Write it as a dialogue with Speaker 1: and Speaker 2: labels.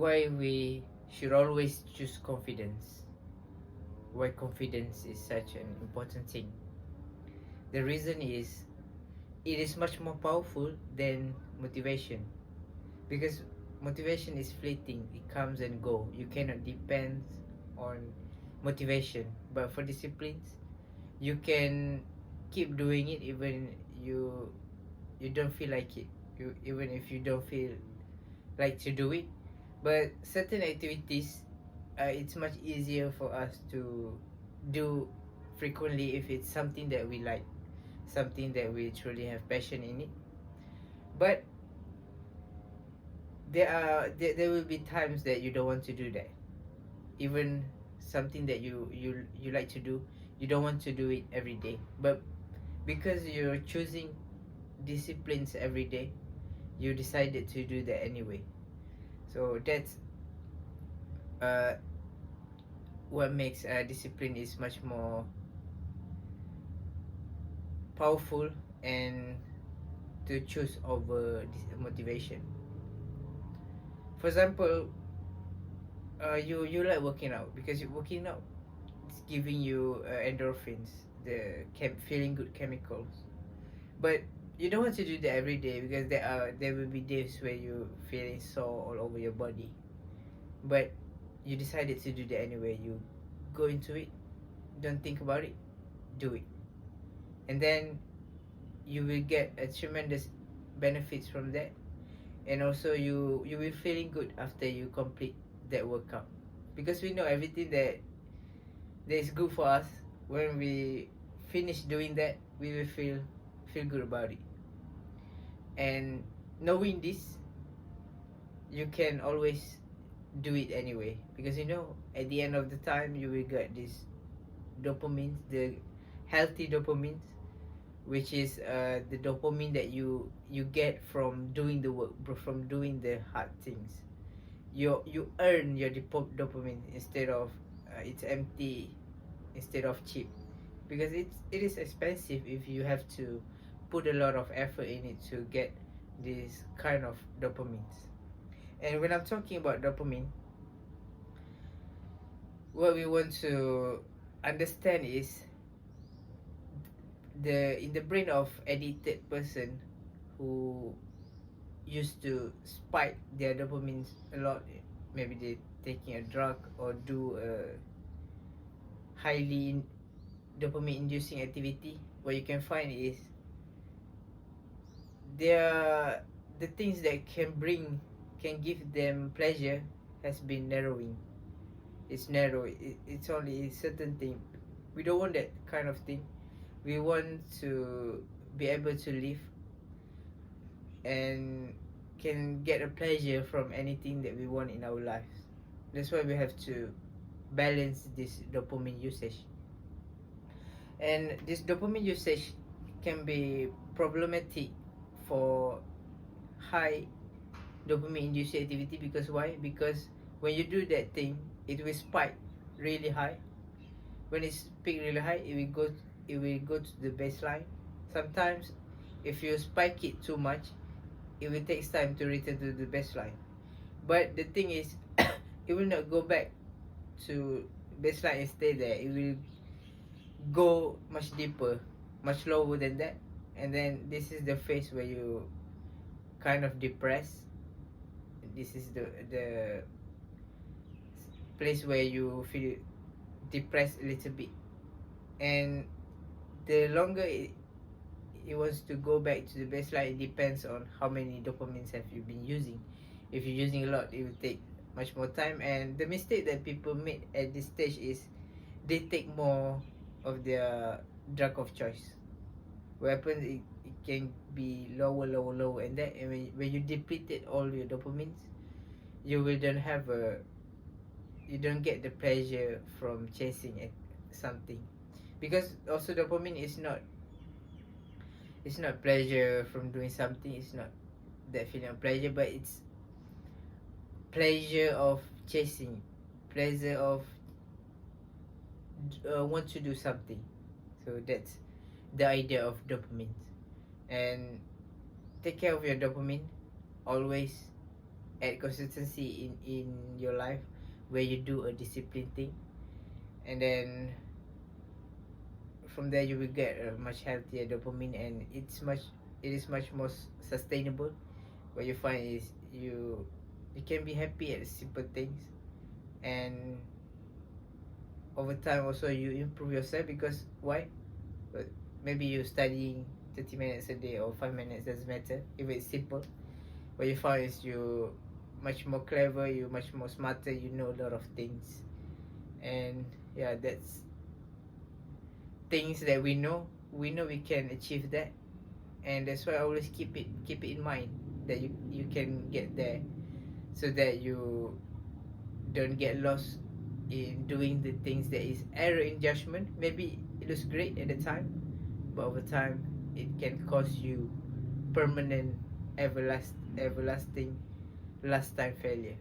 Speaker 1: why we should always choose confidence. Why confidence is such an important thing. The reason is it is much more powerful than motivation, because motivation is fleeting, it comes and go. You cannot depend on motivation. But for disciplines, you can keep doing it even you don't feel like it. Even if you don't feel like to do it. But certain activities, it's much easier for us to do frequently if it's something that we like, something that we truly have passion in it. But there will be times that you don't want to do that. Even something that you like to do, you don't want to do it every day. But because you're choosing disciplines every day, you decided to do that anyway. So that's uh, what makes discipline is much more powerful and to choose over this motivation. For example, you like working out because you working out, it's giving you endorphins, the feeling good chemicals. But you don't want to do that every day because there will be days where you feeling sore all over your body. But you decided to do that anyway. You go into it, don't think about it, do it, and then you will get a tremendous benefits from that. And also you will feeling good after you complete that workout, because we know everything that is good for us. When we finish doing that, we will feel good about it. And knowing this, you can always do it anyway, because you know at the end of the time you will get this dopamine, the healthy dopamine, which is the dopamine that you get from doing the work, from doing the hard things. You earn your dopamine instead of it's empty, instead of cheap, because it is expensive if you have to put a lot of effort in it to get this kind of dopamines. And when I'm talking about dopamine, what we want to understand is the in the brain of addicted person who used to spike their dopamine a lot. Maybe they taking a drug or do a highly dopamine inducing activity. What you can find is their the things that can give them pleasure has been narrowing. It's narrow. It's only a certain thing. We don't want that kind of thing. We want to be able to live and can get a pleasure from anything that we want in our lives. That's why we have to balance this dopamine usage. And this dopamine usage can be problematic for high dopamine induced activity. Because why? Because when you do that thing, it will spike really high. When it's peak really high, it will go to the baseline. Sometimes if you spike it too much, it will take time to return to the baseline. But the thing is, it will not go back to baseline and stay there. It will go much deeper, much lower than that. And then this is the phase where you kind of depressed. This is the place where you feel depressed a little bit. And the longer it wants to go back to the baseline, it depends on how many dopamines have you been using. If you're using a lot, it will take much more time. And the mistake that people make at this stage is they take more of their drug of choice. What happens, it can be lower, and that, and when you depleted all your dopamines, you will don't have a you don't get the pleasure from chasing something. Because also dopamine is not, it's not pleasure from doing something. It's not that feeling of pleasure, but it's pleasure of chasing, pleasure of want to do something. So that's the idea of dopamine. And take care of your dopamine always. add consistency in your life, where you do a discipline thing, and then from there you will get a much healthier dopamine, and it is much more sustainable. What you find is you can be happy at simple things, and over time also you improve yourself, because why? But maybe you studying 30 minutes a day or 5 minutes, doesn't matter if it's simple. What you find is you much more clever, you much more smarter, you know a lot of things. And yeah, that's things that we know we can achieve that. And that's why I always keep it in mind that you can get there, so that you don't get lost in doing the things that is error in judgment. Maybe it looks great at the time, but over time it can cause you permanent, everlasting last time failure.